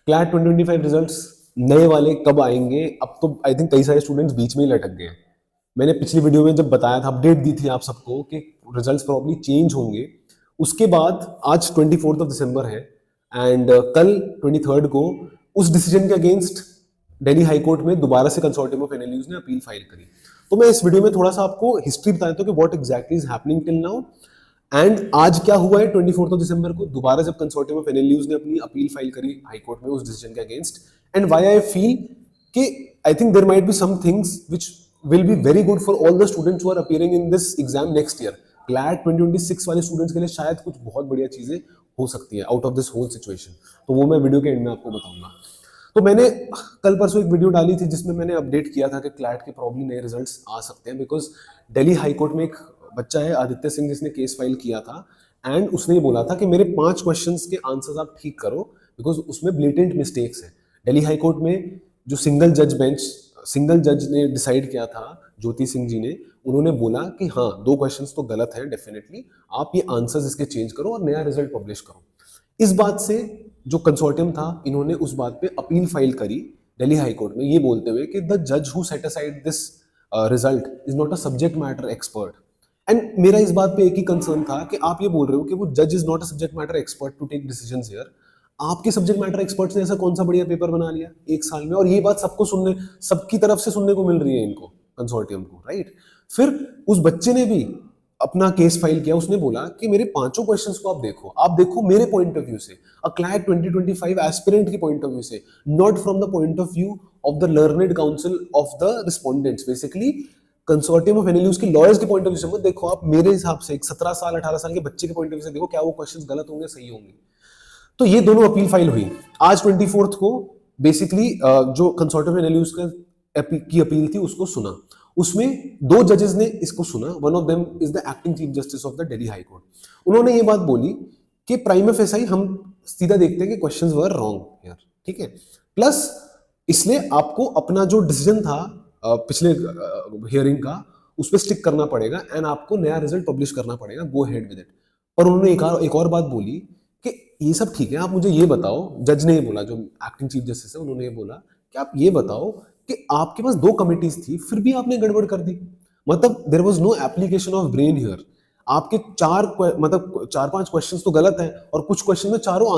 CLAT 2025 results नए वाले कब आएंगे? अब तो आई थिंक कई सारे स्टूडेंट्स बीच में ही लटक गए हैं। मैंने पिछली वीडियो में जब बताया था, अपडेट दी थी आप सबको कि रिजल्ट्स प्रॉब्ली चेंज होंगे। उसके बाद आज 24 ऑफ दिसंबर है एंड कल 23 को उस डिसीजन के अगेंस्ट दिल्ली हाई कोर्ट में दोबारा से कंसोर्टियम ऑफ एनएलयूज ने अपील फाइल करी। तो मैं इस वीडियो में थोड़ा सा आपको हिस्ट्री बता देता हूँ कि what exactly is happening till now and आज क्या हुआ है। 24 ऑफ दिसंबर को दोबारा जब कंसोर्टियम ऑफ एनएलयूज ने अपनी अपील फाइल करी हाई कोर्ट में उस डिसीजन के against, and why I feel कि I think there might be some things which will be very good for all the students who are appearing in this exam next year. CLAT 2026 वाले students के लिए शायद कुछ बहुत बढ़िया चीजें हो सकती है out of this whole situation. तो वो मैं वीडियो के एंड में आपको बताऊंगा। तो मैंने कल परसों एक वीडियो डाली थी जिसमें मैंने अपडेट किया था कि क्लैट के प्रॉब्ली नए रिजल्ट्स आ सकते हैं, बिकॉज दिल्ली हाई कोर्ट में एक बच्चा है आदित्य सिंह जिसने केस फाइल किया था एंड उसने ये बोला था कि मेरे 5 क्वेश्चंस के आंसर्स आप ठीक करो बिकॉज उसमें ब्लेटेंट मिस्टेक्स है। दिल्ली हाई कोर्ट में जो सिंगल जज ने डिसाइड किया था, ज्योति सिंह जी ने, उन्होंने बोला कि हाँ 2 क्वेश्चंस तो गलत हैं डेफिनेटली, आप ये आंसर्स इसके चेंज करो और नया रिजल्ट पब्लिश करो। इस बात से जो कंसोर्टियम था इन्होंने उस बात पे अपील फाइल करी दिल्ली हाई कोर्ट में, ये बोलते हुए कि द जज who set aside this result is not a subject matter expert. And मेरा इस बात पे एक ही कंसर्न था कि आप ये बोल रहे हो कि वो जज is not a subject matter expert to take decisions here. आपके सब्जेक्ट मैटर एक्सपर्ट्स ने ऐसा कौन सा बढ़िया पेपर बना लिया एक साल में, और ये बात सबकी तरफ से सुनने को मिल रही है इनको, कंसोर्टियम को, राइट। फिर उस बच्चे ने भी अपना केस फाइल किया, उसने बोला कि मेरे 5 क्वेश्चंस को आप देखो मेरे पॉइंट ऑफ व्यू से, अ क्लैट 2025 एस्पिरेंट की पॉइंट ऑफ व्यू से, not from the point of view of the learned council of the respondents. Basically consortium of NLUs के लॉयर्स के पॉइंट ऑफ व्यू से मत देखो, आप मेरे हिसाब से एक 17 साल 18 साल के बच्चे के पॉइंट ऑफ व्यू से देखो, क्या वो क्वेश्चंस गलत होंगे सही होंगे। तो ये दोनों अपील फाइल हुई आज 24 को। बेसिकली जो कंसोर्टियम ऑफ एनएलयूज की अपील थी उसको सुना, उसमें 2 जजेस ने इसको सुना। One of them is the acting chief justice of the Delhi high court. उन्होंने ये बात बोली कि प्राइमा फेसाई हम सीधा देखते हैं कि क्वेश्चंस वर रॉन्ग यार, ठीक है, प्लस इसलिए आपको अपना जो डिसीजन था पिछले हियरिंग का उस पर स्टिक करना पड़ेगा एंड आपको नया रिजल्ट पब्लिश करना पड़ेगा, गो हेड विद इट। और उन्होंने एक और बात बोली कि ये सब ठीक है, आप मुझे ये बताओ, जज ने ये बोला, जो एक्टिंग चीफ जस्टिस है उन्होंने ये बोला कि आप ये बताओ कि आपके पास 2 कमिटीज थी फिर भी आपने गड़बड़ कर दी। मतलब there was no application of brain here. आपके 4-5 क्वेश्चंस तो गलत हैं और कुछ क्वेश्चन में चारों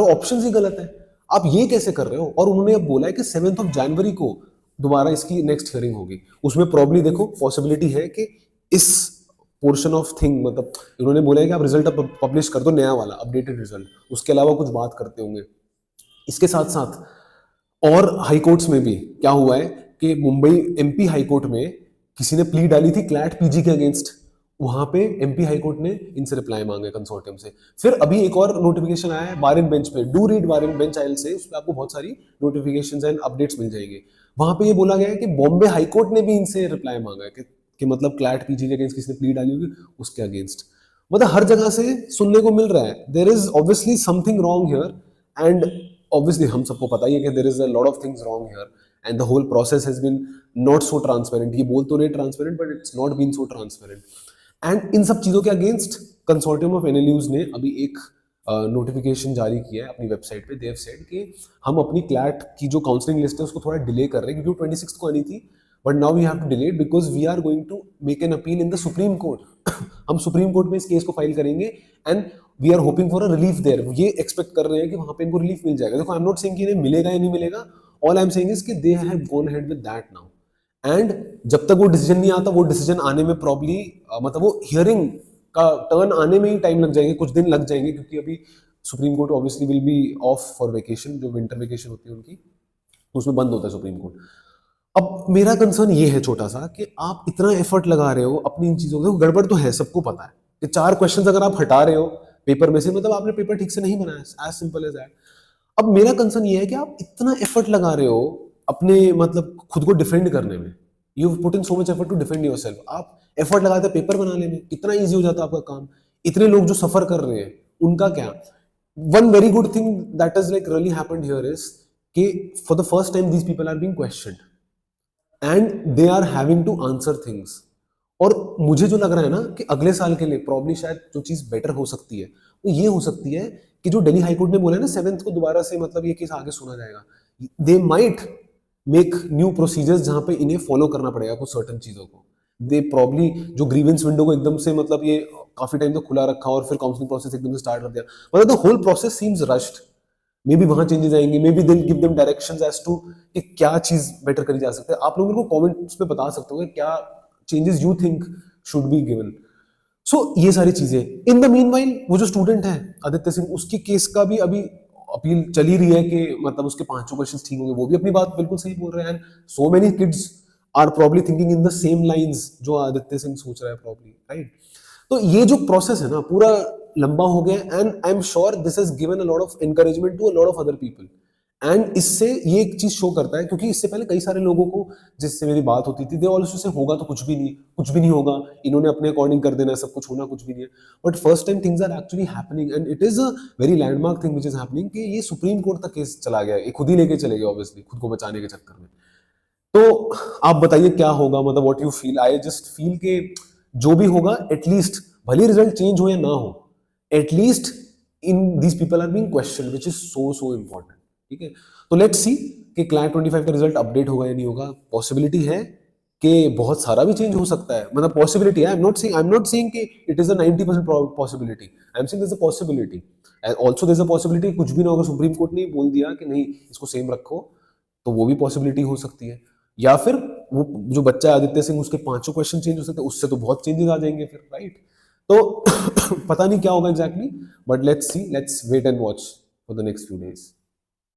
ऑप्शंस ही गलत हैं। आप ये कैसे कर रहे हो? और उन्होंने अब बोला है कि 7 जनवरी को दोबारा इसकी नेक्स्ट हियरिंग होगी। उसमें प्रॉब्ली देखो पॉसिबिलिटी है कि इस पोर्शन ऑफ थिंग, मतलब इन्होंने बोला है कि आप रिजल्ट पब्लिश कर दो नया वाला अपडेटेड रिजल्ट, उसके अलावा कुछ बात करते होंगे। इसके साथ साथ और हाई कोर्ट्स में भी क्या हुआ है कि मुंबई एमपी हाई कोर्ट में किसी ने प्ली डाली थी क्लैट पीजी के अगेंस्ट, वहां पे एमपी हाई कोर्ट ने इनसे रिप्लाई मांगे कंसोर्टियम से। फिर अभी एक और नोटिफिकेशन आया है बार इन बेंच पे, do read Bar and Bench आइल से, उस पर आपको बहुत सारी नोटिफिकेशंस एंड अपडेट्स मिल जाएंगे। वहां पे ये बोला गया है कि बॉम्बे हाई कोर्ट ने भी इनसे रिप्लाई मांगा है कि मतलब क्लैट पीजी के अगेंस्ट किसी ने प्ली डाली होगी उसके अगेंस्ट। मतलब हर जगह से सुनने को मिल रहा है there is obviously something wrong here and obviously हम सबको पता ही है कि there is a lot of things wrong here and the whole process has been not so transparent। ये बोल तो नहीं transparent but it's not been so transparent। and इन सब चीजों के अगेंस्ट कंसोर्टियम ऑफ एनएलयूज ने अभी एक नोटिफिकेशन जारी किया है अपनी वेबसाइट पे। देव सेड कि हम अपनी क्लैट की जो काउंसलिंग लिस्ट है उसको थोड़ा डिले कर रहे हैं क्योंकि 26 को आनी थी, but now we have to delay it because we are going to make an appeal in the supreme court. हम सुप्रीम कोर्ट में इस केस को फाइल करेंगे and we are hoping for a relief there. ये expect कर रहे हैं कि वहां पे इनको रिलीफ मिल जाएगा। देखो आई एम नॉट सेइंग कि इन्हें मिलेगा या नहीं मिलेगा, all I am saying is कि they have gone ahead with that now and जब तक वो डिसीजन नहीं आता, वो डिसीजन आने में प्रॉब्ली मतलब वो हियरिंग का टर्न आने में ही टाइम लग जाएंगे, कुछ दिन लग जाएंगे, क्योंकि अभी supreme court obviously will be of for vacation, जो विंटर वेकेशन होती है उनकी, उसमें बंद होता है सुप्रीम कोर्ट। अब मेरा कंसर्न ये है छोटा सा कि आप इतना एफर्ट लगा रहे हो अपनी इन चीजों को, गड़बड़ तो है सबको पता है कि 4 क्वेश्चन अगर आप हटा रहे हो पेपर में से, मतलब आपने पेपर ठीक से नहीं बनाया, एज सिंपल एज दैट। अब मेरा कंसर्न ये है कि आप इतना एफर्ट लगा रहे हो अपने मतलब खुद को डिफेंड करने में, you put in so much effort to defend yourself. आप एफर्ट लगाते पेपर बनाने में, कितना इजी हो जाता आपका काम। इतने लोग जो सफर कर रहे हैं उनका क्या। One very good thing that is like really happened here is कि for the first time these people are being questioned and they are having to answer things. और मुझे जो लग रहा है ना कि अगले साल के लिए प्रॉब्ली शायद जो चीज बेटर हो सकती है वो ये हो सकती है कि जो दिल्ली हाईकोर्ट ने बोला है ना 7th को दोबारा से मतलब ये केस आगे सुना जाएगा, they might make new procedures जहां पे इन्हें फॉलो करना पड़ेगा कुछ सर्टन चीजों को। दे प्रॉब्ली जो ग्रीवेंस विंडो को एकदम से मतलब ये काफी टाइम तक खुला रखा और फिर काउंसलिंग प्रोसेस एकदम से स्टार्ट कर दिया, मतलब the whole process seems rushed. Maybe वहां चेंजेस आएंगे, maybe they'll give them directions as to कि क्या चीज बेटर करी जा सकती है। आप लोग मेरे को कमेंट्स में बता सकते हो कि क्या changes you think should be given. So ये सारी चीजें। इन द मीनवाइल वो जो स्टूडेंट है आदित्य सिंह, उसकी केस का भी अभी अपील चल ही रही है कि मतलब उसके 5 क्वेश्चंस ठीक होंगे। वो भी अपनी बात बिल्कुल सही बोल रहे हैं, and so many kids are probably thinking in the same lines जो आदित्य सिंह सोच रहा है प्रॉब्ली, राइट। तो ये जो प्रोसेस है ना पूरा लंबा हो गया, and I am sure this has given a lot of encouragement to a lot of other people. And इससे ये एक चीज शो करता है, क्योंकि इससे पहले कई सारे लोगों को जिससे मेरी बात होती थी, दे ऑल्सो से होगा तो कुछ भी नहीं, कुछ भी नहीं होगा, इन्होंने अपने अकॉर्डिंग कर देना है, सब कुछ होना कुछ भी नहीं है। But first time things are actually happening, and it is a very landmark thing which is happening कि ये सुप्रीम कोर्ट तक केस चला गया, ये खुद ही लेके चले गए ऑब्वियसली, खुद को बचाने के चक्कर में। तो आप बताइए क्या होगा, मतलब what you feel. I just feel के जो भी होगा एटलीस्ट, भले रिजल्ट चेंज हो या ना हो, at least in these people are being question, which is so so important. ठीक है, तो लेट्स सी कि क्लैट 25 का रिजल्ट अपडेट होगा या नहीं होगा। पॉसिबिलिटी है कि बहुत सारा भी चेंज हो सकता है, मतलब पॉसिबिलिटी है। आई एम नॉट सेइंग कि it is a 90% possibility, I am saying there is a possibility, and also there is a possibility कुछ भी ना होगा, सुप्रीम कोर्ट ने बोल दिया कि नहीं इसको सेम रखो, तो वो भी पॉसिबिलिटी हो सकती है। या फिर वो जो बच्चा है आदित्य सिंह, उसके 5 क्वेश्चन चेंज हो सकते हैं, उससे तो बहुत चेंजेस आ जाएंगे फिर, राइट। तो पता नहीं क्या होगा exactly, but let's see, let's wait and watch for the next few days.